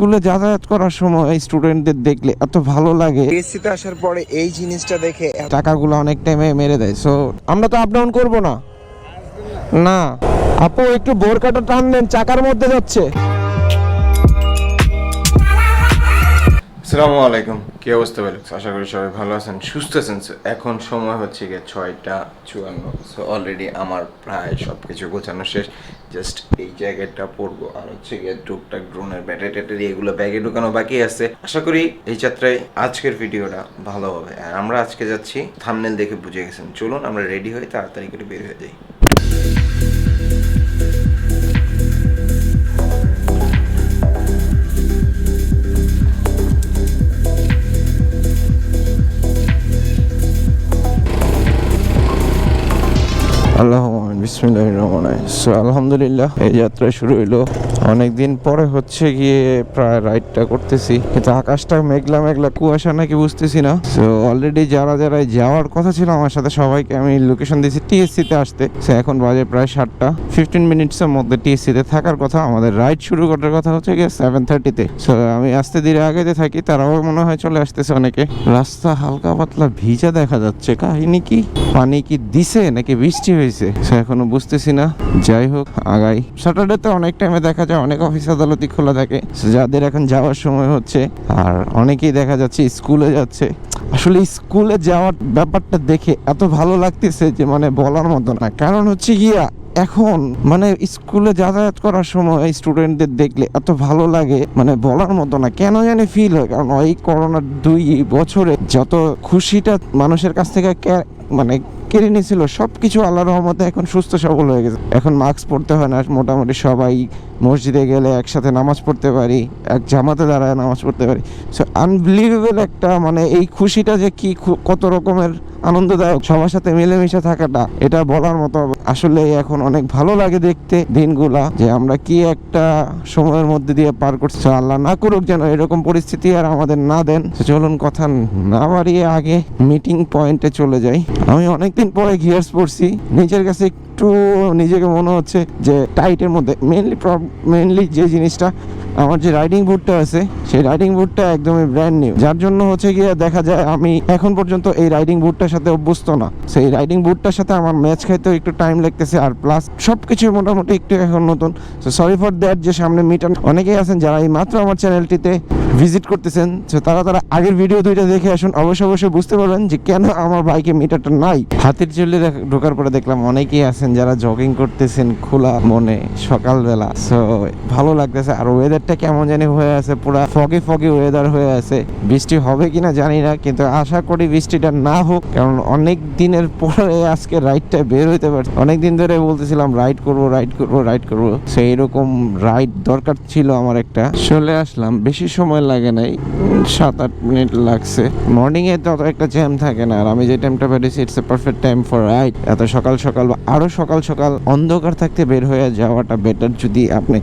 স্কুলে যাতায়াত করার সময় স্টুডেন্টদের দেখলে এত ভালো লাগে। এসিতে আসার পরে এই জিনিসটা দেখে টাকাগুলো অনেক টাইমে মেরে দেয়। সো আমরা তো আপ ডাউন করবো না। না আপু একটু বোরকাটা টান দেন, চাকার মধ্যে যাচ্ছে। আসসালামু আলাইকুম, কি অবস্থা বলে? আশা করি সবাই ভালো আছেন, সুস্থ আছেন। এখন সময় হচ্ছে গিয়ে 6:54। সো অলরেডি আমার প্রায় সব কিছু গোছানো শেষ। জাস্ট এই জায়গাটা পড়বো আর হচ্ছে গিয়ে টুকটাক ড্রোনের ব্যাটারি এগুলো ব্যাগে ঢুকানো বাকি আছে। আশা করি এই যাত্রায় আজকের ভিডিওটা ভালো হবে। আর আমরা আজকে যাচ্ছি, থাম্বনেল দেখে বুঝে গেছেন। চলুন আমরা রেডি হয়ে তাড়াতাড়ি করে বের হয়ে যাই। আলহামদুলিল্লাহ এই যাত্রা শুরু হইলো। অনেকদিন পরে হচ্ছে গিয়ে প্রায় রাইডটা করতেছি, কিন্তু আকাশটা মেঘলা মেঘলা, কুয়াশা নাকি বুঝতেছি না। সো অলরেডি যারা যাওয়ার কথা ছিল আমার সাথে সবাইকে আমি লোকেশন দিয়েছি টিএসসি তে আসতে। সো এখন বাজে প্রায় 7টা 15 মিনিটসের মধ্যে টিএসসি তে থাকার কথা। আমাদের রাইড শুরু করার কথা হচ্ছে গিয়ে 7:30-তে। সো আমি আসতে ধীরে আগে থাকি, তারাও মনে হয় চলে আসতেছে অনেকে। রাস্তা হালকা পাতলা ভিজা দেখা যাচ্ছে, কাহিনী কি? পানি কি দিছে নাকি বৃষ্টি হয়েছে এখনো বুঝতেছি না। যাই হোক আগাই। স্যাটারডেতে অনেক টাইমে দেখা যায় অনেক অফিস আদালতই খোলা থাকে, যাদের এখন যাওয়ার সময় হচ্ছে। আর অনেকেই দেখা যাচ্ছে স্কুলে যাচ্ছে। আসলে স্কুলে যাওয়ার ব্যাপারটা দেখে এত ভালো লাগতেছে যে মানে বলার মতো না। কারণ হচ্ছে গিয়া এখন মানে স্কুলে যাতায়াত করার সময় স্টুডেন্টদের দেখলে এত ভালো লাগে মানে বলার মতো না। কেন জানি ফিল হয়, কারণ এই করোনার 2 বছরে যত খুশিটা মানুষের কাছ থেকে মানে কেড়ে নিয়েছিল, সবকিছু আল্লাহর রহমতে এখন সুস্থ সবল হয়ে গেছে। এখন মাস্ক পড়তে হয় না, মোটামুটি সবাই মসজিদে গেলে একসাথে নামাজ পড়তে পারি, এক জামাতে দাঁড়ায় নামাজ পড়তে পারি। সো আনবিলিভেবল একটা মানে এই খুশিটা যে কি কত রকমের আনন্দদায়ক, সবার সাথে মিলেমিশে থাকাটা, এটা বলার মতো। আসলে এখন অনেক ভালো লাগে দেখতে দিনগুলা, যে আমরা কি একটা সময়ের মধ্যে দিয়ে পার করছি। আল্লাহ না করুক যেন এরকম পরিস্থিতি আর আমাদের না দেন। চলুন কথা না বাড়িয়ে আগে মিটিং পয়েন্টে চলে যাই। আমি অনেকদিন পরে গিয়ার্স পড়ছি, নিজের কাছে একটু নিজেকে মনে হচ্ছে যে টাইটের মধ্যে। মেনলি যে জিনিসটা, আমার যে রাইডিং বুটটা আছে সেই রাইডিং বুটটা একদমই ব্র্যান্ড নিউ, যার জন্য হচ্ছে গিয়ে দেখা যায় আমি এখন পর্যন্ত এই রাইডিং বুটটার সাথে অভ্যস্ত না। সেই রাইডিং বুটটার সাথে আমার ম্যাচ খাইতেও একটু টাইম লাগতেছে, আর প্লাস সবকিছু মোটামুটি একটু এখন নতুন। সো সরি ফর দ্যাট যে সামনে মিটার। অনেকেই আছেন যারা এই মাত্র আমার চ্যানেলটিতে ভিজিট করতেছেন, তো তারা আগের ভিডিও 2টা দেখে আসুন, অবশ্যই বুঝতে পারবেন যে কেন আমার বাইকে মিটারটা নাই। হাতির চল্লি ঢোকার পরে দেখলাম অনেকেই আছেন যারা জগিং করতেছেন খোলা মনে সকালবেলা। সো ভালো লাগতেছে। আর ওয়েদারটা কেমন জানি হয়ে আছে, পুরা ফগি ওয়েদার হয়ে আছে। বৃষ্টি হবে কিনা জানি না, কিন্তু আশা করি বৃষ্টিটা না হোক, কারণ অনেক দিনের পরে আজকে রাইডটা বের হইতে পারছে। অনেকদিন ধরে বলতেছিলাম রাইড করবো, সেই রকম রাইড দরকার ছিল আমার একটা। চলে আসলাম, বেশি সময় লাগে নাই, 7-8 মিনিট লাগছে। মর্নিং এ তত একটা জ্যাম থাকে না, আর আমি যে টাইমটা পেরেছি it's a perfect time for ride. এত সকাল বা আরো সকাল অন্ধকার থাকতে বের হয়ে যাওয়াটা বেটার যদি আপনি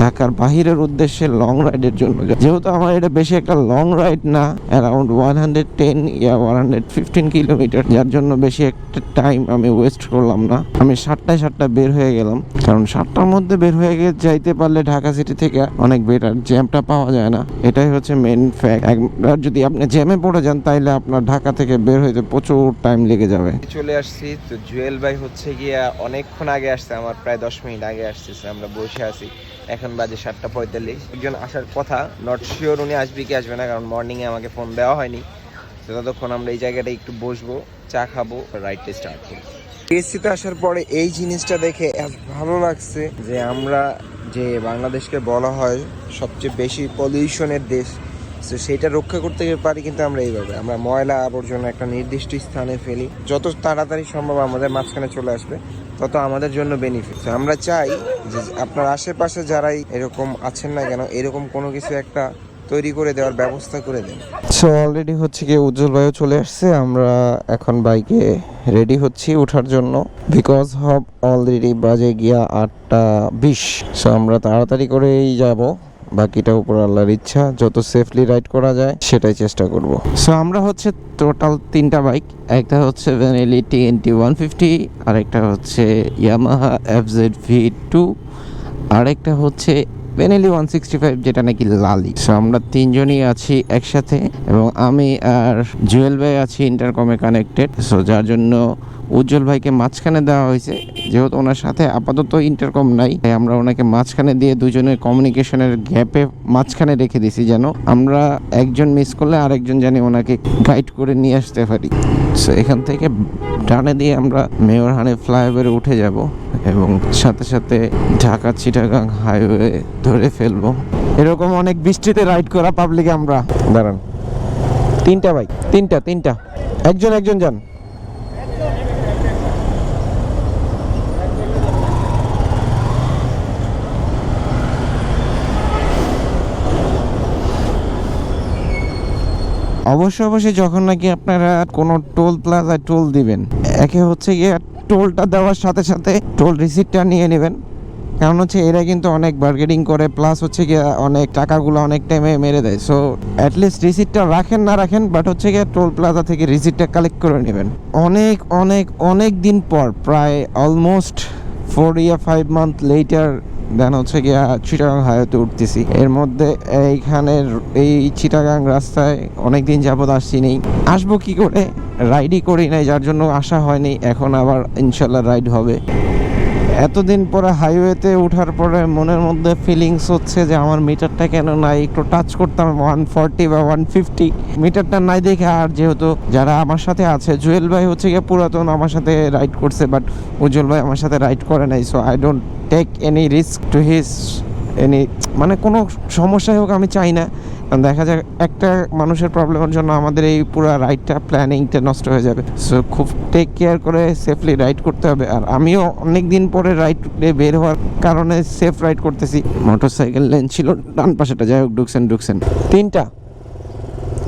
ঢাকার বাহিরের উদ্দেশ্যে লং রাইডের জন্য। যেহেতু আমার এটা বেশি একটা লং রাইড না, অ্যারাউন্ড 110 ইয়া 115 কিলোমিটার, যার জন্য বেশি একটা টাইম আমি ওয়েস্ট করলাম না। আমি 7টায় বের হয়ে গেলাম, কারণ 7টার মধ্যে বের হয়ে যাইতে পারলে ঢাকা সিটি থেকে অনেক বেটার। জ্যামটা পাওয়া যায় না, এটাই হচ্ছে মেন ফ্যাক্ট। একবার যদি আপনি জ্যামে পড়ে যান তাইলে আপনার ঢাকা থেকে বের হইতে প্রচুর টাইম লেগে যাবে। চলে আসছি তো, জুয়েল ভাই হচ্ছে গিয়া অনেকক্ষণ আগে আসছে, আমার প্রায় 10 মিনিট আগে আসতেছে। আমরা বসে আছি, এখন বাজে 7:45। একজন আসার কথা, নট শিওর উনি আসবে কি আসবে না, কারণ মর্নিংয়ে আমাকে ফোন দেওয়া হয়নি। তো ততক্ষণ আমরা এই জায়গাটায় একটু বসবো, চা খাবো, রাইডটা স্টার্ট করবো। টিএসসিতে আসার পরে এই জিনিসটা দেখে ভালো লাগছে যে আমরা যে বাংলাদেশকে বলা হয় সবচেয়ে বেশি পলিউশনের দেশ, তো সেইটা রক্ষা করতে পারি কিন্তু আমরা এইভাবে, আমরা ময়লা আবর্জনা একটা নির্দিষ্ট স্থানে ফেলি। যত তাড়াতাড়ি সম্ভব আমাদের মাঝখানে চলে আসবে তত আমাদের জন্য বেনিফিট। আমরা চাই যে আপনার আশেপাশে যারাই এরকম আছেন না কেন, এরকম কোনো কিছু একটা তৈরি করে দেওয়ার ব্যবস্থা করে দেন। সো অলরেডি হচ্ছে গিয়ে উজ্জ্বল ভাইও চলে আসছে। আমরা এখন বাইকে রেডি হচ্ছি ওঠার জন্য, বিকজ হব অলরেডি বাজে গিয়া 8:20। সো আমরা তাড়াতাড়ি করেই যাব, বাকিটা উপর আল্লাহর ইচ্ছা। যত সেফলি রাইড করা যায় সেটাই চেষ্টা করব। সো আমরা হচ্ছে টোটাল 3টা বাইক, একটা হচ্ছে Benelli TNT150, আরেকটা হচ্ছে Yamaha FZ V2, আরেকটা হচ্ছে বেনেলি 165 যেটা নাকি লালি। সো আমরা তিনজনই আছি একসাথে এবং আমি আর জুয়েল ভাই আছি ইন্টারকমে কানেক্টেড। সো যার জন্য উজ্জ্বল ভাইকে মাঝখানে দেওয়া হয়েছে, যেহেতু ওনার সাথে আপাতত ইন্টারকম নাই তাই আমরা ওনাকে মাঝখানে দিয়ে দুজনের কমিউনিকেশনের গ্যাপে মাঝখানে রেখে দিছি, যেন আমরা একজন মিস করলে আরেকজন জানি ওনাকে গাইড করে নিয়ে আসতে পারি। সো এখান থেকে ডানে দিয়ে আমরা মেয়রহানি ফ্লাইওভারে উঠে যাব এবং সাথে সাথে ঢাকা চিটাগাং হাইওয়ে ধরে ফেলবো। এরকম অনেক বৃষ্টিতে রাইড করা পাবলিকে আমরা দাঁড়ান। তিনটা ভাই, তিনটা একজন যান। অবশ্যই যখন নাকি আপনারা কোনো টোল প্লাজায় টোল দিবেন, একে হচ্ছে গিয়ে টোলটা দেওয়ার সাথে সাথে টোল রিসিপ্টটা নিয়ে নেবেন। কারণ হচ্ছে এরা কিন্তু অনেক বার্গেনিং করে, প্লাস হচ্ছে গিয়ে অনেক টাকাগুলো অনেক টাইমে মেরে দেয়। সো অ্যাটলিস্ট রিসিপ্টটা রাখেন না রাখেন, বাট হচ্ছে গিয়ে টোল প্লাজা থেকে রিসিপ্টটা কালেক্ট করে নেবেন। অনেক দিন পর, প্রায় অলমোস্ট 4 or 5 months লেটার দেন হচ্ছে গিয়া চিটাগাং হাইওয়েতে উঠতেছি। এর মধ্যে এইখানের এই চিটাগাং রাস্তায় অনেকদিন যাবত আসছি নেই, আসবো কি করে, রাইডই করি নাই, যার জন্য আসা হয়নি। এখন আবার ইনশাল্লাহ রাইড হবে। এতদিন পরে হাইওয়েতে ওঠার পরে মনের মধ্যে ফিলিংস হচ্ছে যে আমার মিটারটা কেন নাই, একটু টাচ করতাম 140 বা 150, মিটারটা নাই দেখে। আর যেহেতু যারা আমার সাথে আছে, জুয়েল ভাই হচ্ছে গিয়ে পুরাতন আমার সাথে রাইড করছে, বাট উজ্জ্বল ভাই আমার সাথে রাইড করে নাই। So I don't take any risk to his any, মানে কোনো সমস্যাই হোক আমি চাই না। দেখা যাক একটা মানুষের প্রবলেমের জন্য আমাদের এই পুরো রাইডটা প্ল্যানিংটা নষ্ট হয়ে যাবে। সো খুব টেক কেয়ার করে সেফলি রাইড করতে হবে। আর আমিও অনেক দিন পরে রাইডে বের হওয়ার কারণে সেফ রাইড করতেছি। মোটরসাইকেল লেন ছিল ডান পাশেটা, যাই হোক ঢুকছেন। তিনটা,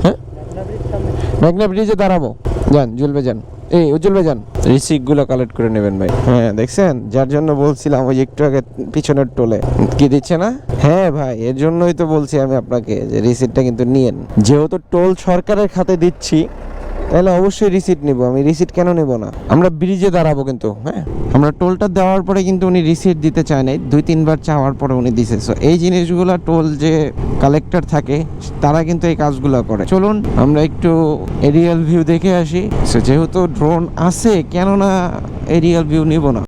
হ্যাঁ মেঘনা ব্রিজে দাঁড়াবো, যান জুলবে যান, এই উজ্জ্বল যান, রিসিপ্টগুলো কালেক্ট করে নেবেন ভাই। হ্যাঁ দেখছেন, যার জন্য বলছিলাম ওই একটু আগে পিছনের টোলে কি দিচ্ছে না। হ্যাঁ ভাই, এর জন্যই তো বলছি আমি আপনাকে যে রিসিপ্টটা কিন্তু নিয়েন। যেহেতু টোল সরকারের খাতে দিচ্ছি তাহলে অবশ্যই রিসিপ্ট নিব। আমি রিসিপ্ট কেন নেব না? আমরা ব্রিজে দাঁড়াবো কিন্তু, হ্যাঁ আমরা টোলটা দেওয়ার পরে কিন্তু উনি রিসিপ্ট দিতে চায় নাই, 2-3 বার চাওয়ার পরে উনি দিছে। সো এই জিনিসগুলো টোল যে কালেক্টর থাকে তারা কিন্তু এই কাজগুলো করে। চলুন আমরা একটু এরিয়াল ভিউ দেখে আসি। সো যেহেতু ড্রোন আছে, কেননা এরিয়াল ভিউ নিব না।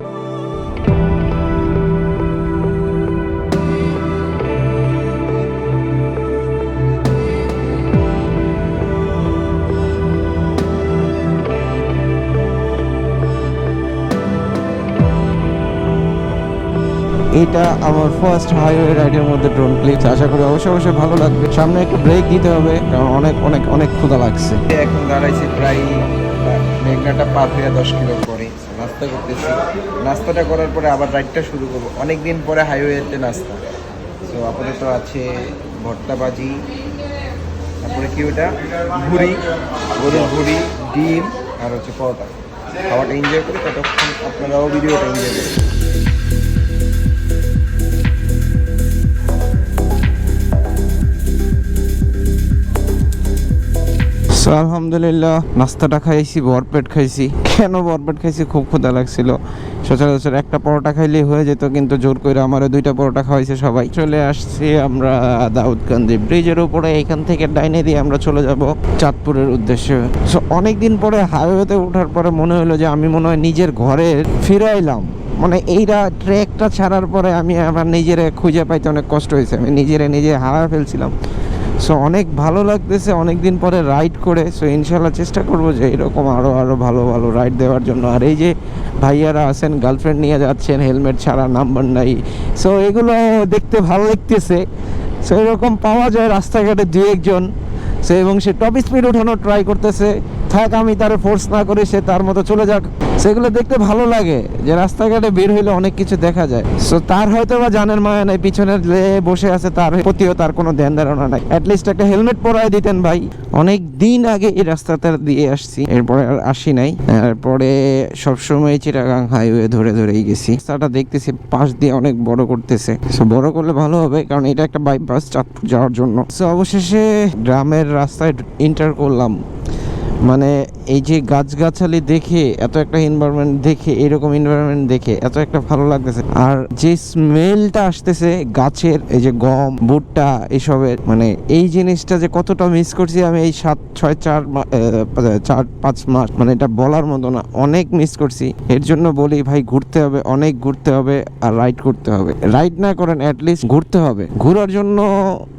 এটা আমার ফার্স্ট হাইওয়ে রাইডের মধ্যে ড্রোন ক্লিপ। আশা করি অবশ্যই ভালো লাগবে। সামনে একটু ব্রেক দিতে হবে কারণ অনেক ক্ষুধা লাগছে। এখন দাঁড়াইছি প্রায় মেঘনাটা পার হয়ে 10 কিলো পরে। নাস্তা করতেছি, নাস্তাটা করার পরে আবার রাইডটা শুরু করবো। অনেকদিন পরে হাইওয়েতে নাস্তা। তো আপাতত আছে ভর্তা ভাজি, তারপরে কি ওটা গরুর ভুড়ি, ডিম আর হচ্ছে পরোটা। খাওয়াটা এনজয় করি, ততক্ষণ আপনারাও ভিডিওটা এনজয় করি। আলহামদুলিল্লাহ নাস্তাটা খাইছি, ভরপেট খাইছি। কেন ভরপেট খাইছি? খুব ক্ষুধা লাগছিল। সচরাচর একটা পরোটা খাইলেই হয়ে যেত, কিন্তু জোর করে আমারও 2টা পরোটা খাওয়াইছে সবাই। চলে আসছি আমরা দাউদকান্দি ব্রিজের উপরে। এখান থেকে ডাইনে দিয়ে আমরা চলে যাব চাঁদপুরের উদ্দেশ্যে। সো অনেকদিন পরে হাইওয়েতে ওঠার পরে মনে হলো যে আমি মনে হয় নিজের ঘরে ফিরে এলাম। মানে এইটা ট্র্যাকটা ছাড়ার পরে আমি আমার নিজেরে খুঁজে পাইতে অনেক কষ্ট হয়েছে। আমি নিজে হারা ফেলছিলাম। সো অনেক ভালো লাগতেছে অনেক দিন পরে রাইড করে। সো ইনশাল্লাহ চেষ্টা করবো যে এরকম আরও ভালো রাইড দেওয়ার জন্য। আর এই যে ভাইয়ারা আছেন গার্লফ্রেন্ড নিয়ে যাচ্ছেন, হেলমেট ছাড়া, নাম্বার নাই। সো এগুলো দেখতে ভালো লাগতেছে। সো এরকম পাওয়া যায় রাস্তাঘাটে 2-1 সে, এবং সে টপ স্পিড ওঠানোর ট্রাই করতেছে। থাক, আমি তার ফোর্স না করে সে তার মতো চলে যাক। সেগুলো দেখতে ভালো লাগে যে রাস্তাঘাটে বের হইলে অনেক কিছু দেখা যায়। সো তার হয়তো বা জানের মায়া নাই, পিছনের বসে আছে তার প্রতিও তার কোনো ধ্যান ধারণা নাই। অ্যাটলিস্ট একটা হেলমেট পরায় দিতেন ভাই। অনেক দিন আগে এই রাস্তাটা দিয়ে আসছি, এরপরে আর আসি নাই। এরপরে সবসময় চিটাগাং হাইওয়ে ধরেই গেছি। রাস্তাটা দেখতেছি পাশ দিয়ে অনেক বড় করতেছে। সো বড় করলে ভালো হবে, কারণ এটা একটা বাইপাস চাঁদপুর যাওয়ার জন্য। সো অবশেষে গ্রামের রাস্তায় এন্টার করলাম। মানে এই যে গাছগাছালি দেখে, এত একটা এনভায়রনমেন্ট দেখে, এরকম এনভায়রনমেন্ট দেখে এত একটা ভালো লাগতেছে। আর যে স্মেলটা আসতেছে গাছের, এই যে গম, ভুট্টা এসবের, মানে এই জিনিসটা যে কতটা মিস করছি আমি এই 4-5 মাস, মানে এটা বলার মতো না, অনেক মিস করছি। এর জন্য বলি ভাই, ঘুরতে হবে, অনেক ঘুরতে হবে, আর রাইড করতে হবে। রাইড না করেন অ্যাটলিস্ট ঘুরতে হবে। ঘোরার জন্য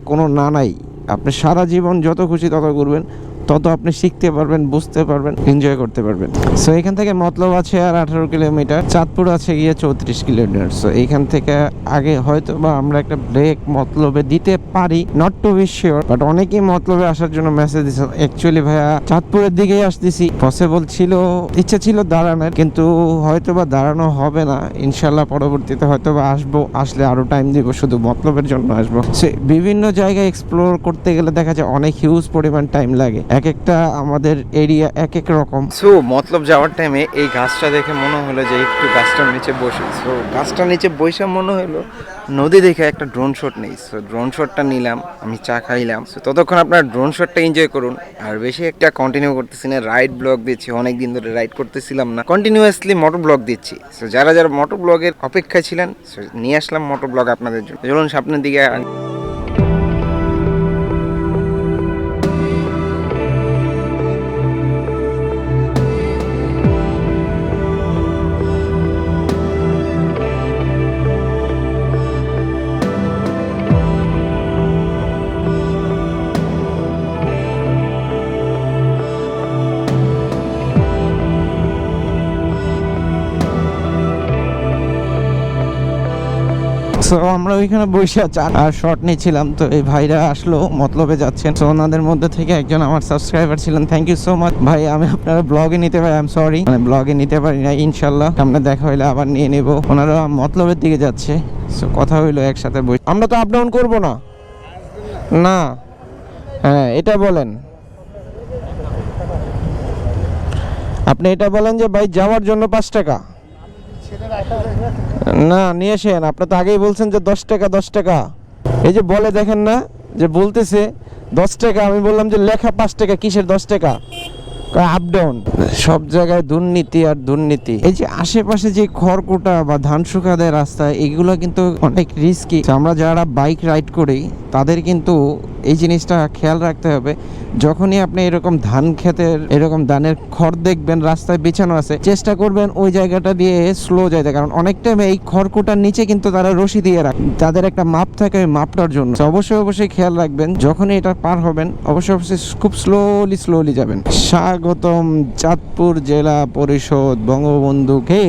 কোনো না নাই, আপনি সারা জীবন যত খুশি তত ঘুরবেন, তত আপনি শিখতে পারবেন, বুঝতে পারবেন, এনজয় করতে পারবেন। সো এখান থেকে মতলব আছে আর 18 কিলোমিটার, চাঁদপুর আছে গিয়ে 34 কিলোমিটার। সো এইখান থেকে আগে হয়তো বা আমরা একটা ব্রেক মতলবে দিতে পারি, not to be sure, but অনেকেই মতলবে আসার জন্য মেসেজ দিচ্ছে। অ্যাকচুয়ালি ভাইয়া চাঁদপুরের দিকেই আসতেছি, পসিবল ছিল, ইচ্ছা ছিল দাঁড়ানোর, কিন্তু হয়তো বা দাঁড়ানো হবে না। ইনশাল্লাহ পরবর্তীতে হয়তো বা আসবো, আসলে আরো টাইম দিব, শুধু মতলবের জন্য আসবো। সে বিভিন্ন জায়গায় এক্সপ্লোর করতে গেলে দেখা যায় অনেক হিউজ পরিমাণ টাইম লাগে, এক একটা আমাদের এরিয়া এক এক রকম। সো মতলব যাওয়ার টাইমে এই গাছটা দেখে মনে হলো যে একটু গাছটার নিচে বসি। সো গাছটার নিচে বসে মনে হলো নদী দেখে একটা ড্রোন শট নেই। সো ড্রোন শটটা নিলাম, আমি চা খাইলাম। সো ততক্ষণ আপনার ড্রোন শটটা এনজয় করুন। আর বেশি একটা কন্টিনিউ করতেছি না, রাইড ব্লগ দিচ্ছি, অনেক দিন ধরে রাইড করতেছিলাম না, কন্টিনিউয়াসলি মোটর ব্লগ দিচ্ছি। সো যারা যারা মোটর ব্লগের অপেক্ষায় ছিলেন, নিয়ে আসলাম মোটর ব্লগ আপনাদের জন্য। চলুন সামনের দিকে। সো আমরা ওইখানে বসে আর শর্ট নিচ্ছিলাম, তো এই ভাইরা আসলো, মতলবে যাচ্ছেন। সো ওনাদের মধ্যে থেকে একজন আমার সাবস্ক্রাইবার ছিলেন, থ্যাংক ইউ সো মাচ ভাই। আমি আপনারা ব্লগে নিতে পারি, আই এম সরি, মানে ব্লগে নিতে পারি না, ইনশাল্লাহ সামনে দেখা হইলে আবার নিয়ে নেব। ওনারা মতলবের দিকে যাচ্ছে, সো কথা হইলো একসাথে বসে। আমরা তো আপ ডাউন করবো না, না, হ্যাঁ এটা বলেন, আপনি এটা বলেন যে ভাই যাওয়ার জন্য 5 টাকা না নিয়ে আসেন। আপনি তো আগেই বলছেন যে 10 টাকা 10 টাকা, এই যে বলে দেখেন না, যে বলতেছে 10 টাকা, আমি বললাম যে লেখা 5 টাকা, কিসের 10 টাকা? Up down. সব জায়গায় দুর্নীতি আর দুর্নীতি। এই যে আশেপাশে যে খড়কুটা বা ধান শুকাদের রাস্তা, এগুলো কিন্তু অনেক রিস্কি। আমরা যারা বাইক রাইড করি তাদের কিন্তু এই জিনিসটা খেয়াল রাখতে হবে। যখনই আপনি এরকম ধান ক্ষেতের এরকম ধানের খড় দেখবেন রাস্তায় বিছানো আছে, চেষ্টা করবেন ওই জায়গাটা দিয়ে স্লো যাইতে, কারণ অনেক টাইম এই খড়কুটার নিচে কিন্তু তারা রশি দিয়ে রাখে, তাদের একটা মাপ থাকে ওই মাপটার জন্য। অবশ্যই খেয়াল রাখবেন, যখনই এটা পার হবেন অবশ্যই খুব স্লোলি যাবেন। স্বাগতম চাঁদপুর জেলা পরিষদ বঙ্গবন্ধুকে।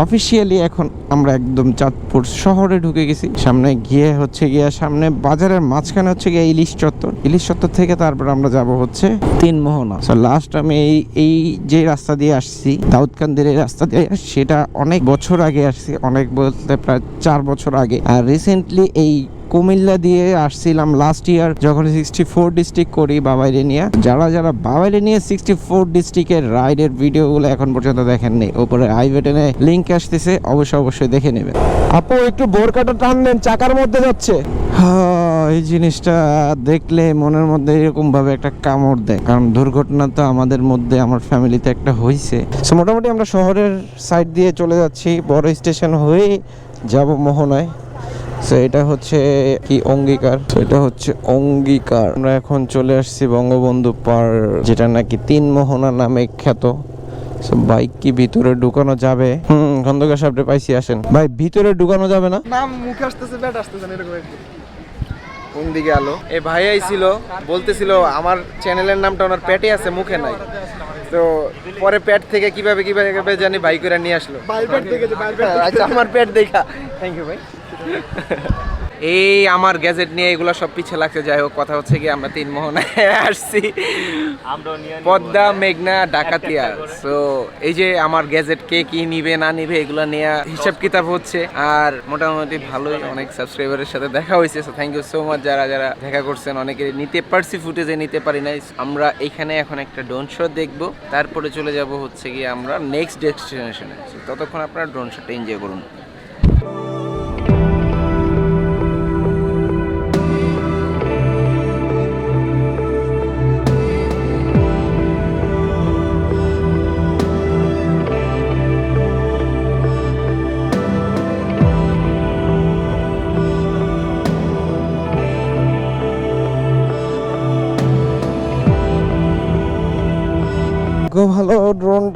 অফিসিয়ালি এখন আমরা একদম চাঁদপুর শহরে ঢুকে গেছি। সামনে গিয়ে হচ্ছে গিয়া, সামনে বাজারের মাঝখানে হচ্ছে গিয়ে ইলিশ চত্বর থেকে তারপর আমরা যাব হচ্ছে 3 মোহনা। লাস্ট আমি এই যে রাস্তা দিয়ে আসছি, দাউদকান্দির এই রাস্তা দিয়ে, সেটা অনেক বছর আগে আসছি, অনেক বলতে প্রায় 4 বছর আগে। আর রিসেন্টলি এই কুমিল্লা দিয়ে আসছিলাম লাস্ট ইয়ার, যখন 64 ডিস্ট্রিক্ট করি বাবাইরে নিয়ে। যারা বাবাইরে নিয়ে 64 ডিস্ট্রিক্টের রাইডের ভিডিওগুলো এখন পর্যন্ত দেখেননি, উপরে আই বাটনে লিঙ্ক আসতেছে, অবশ্যই দেখে নেবেন। আপু একটু বোরকাটা টান দেন, চাকার মধ্যে যাচ্ছে। এই জিনিসটা দেখলে মনের মধ্যে এরকম ভাবে একটা কামড় দেয়, কারণ দুর্ঘটনা তো আমাদের মধ্যে, আমার ফ্যামিলিতে একটা হয়েছে। সো মোটামুটি আমরা শহরের সাইড দিয়ে চলে যাচ্ছি, বড় স্টেশন হয়ে যাব মোহনায়। সো এটা হচ্ছে কি অঙ্গীকার, এটা হচ্ছে অঙ্গীকার। আমরা এখন চলে আসছি বঙ্গবন্ধু পার, যেটা নাকি 3 মোহনা নামে খ্যাত। বাইক কি ভিতরে ঢুকানো যাবে? খন্দকার সাহেবরে পাইছি, আসেন ভাই, ভিতরে ঢুকানো যাবে না? নাম মুখে আসতেছে, ব্যাট আসতেছে না, এরকম কোন দিকে আলো? এই ভাই আইছিল, বলতেছিল আমার চ্যানেলের নামটা ওনার পেটে আছে, মুখে নাই। তো পরে পেট থেকে কিভাবে জানি ভাই করে নিয়ে আসলো। আচ্ছা, আমার পেট দেখা, থ্যাংক ইউ ভাই। এই আমার গ্যাজেট নিয়ে এগুলো সব পিছিয়ে লাগছে। যাই হোক, কথা হচ্ছে কি আমরা 3 মোহনায় আসছি, পদ্মা, মেঘনা, ডাকাতিয়া। সো এই যে আমার গ্যাজেট কে কি নিবে না নিবে এগুলো নিয়ে হিসাব কিতাব হচ্ছে। আর মোটামুটি ভালোই, অনেক সাবস্ক্রাইবারের সাথে দেখা হয়েছে। So thank you so much যারা দেখা করছেন। অনেকে নিতে পারছি, ফুটেজে নিতে পারি নাই। আমরা এখানে এখন একটা ড্রোন শট দেখবো, তারপরে চলে যাব হচ্ছে কি আমরা নেক্সট ডেস্টিনেশনে। ততক্ষণ আপনারা ড্রোন শটটা এনজয় করুন।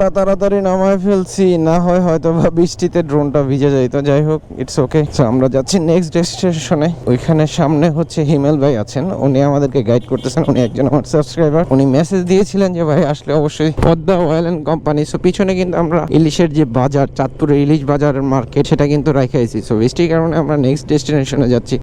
ড্রোনটা তাড়াতাড়ি নামায় ফেলছি, না হয় হয়তো বা বৃষ্টিতে ড্রোনটা ভিজে যাইতো। যাই হোক, ইটস ওকে। আমরা যাচ্ছি নেক্সট ডেস্টিনেশনে। ওইখানে সামনে হচ্ছে হিমেল ভাই আছেন, উনি আমাদেরকে গাইড করতেছেন। উনি একজন আমার সাবস্ক্রাইবার। উনি মেসেজ দিয়েছিলেন যে ভাই আসলে অবশ্যই Padma oil and company. So পিছনে কিন্তু আমরা ইলিশের যে বাজার, চাঁদপুরের ইলিশ বাজারের মার্কেট, সেটা কিন্তু রাখাইছি। সো বৃষ্টির কারণে আমরা নেক্সট ডেস্টিনেশনে যাচ্ছি।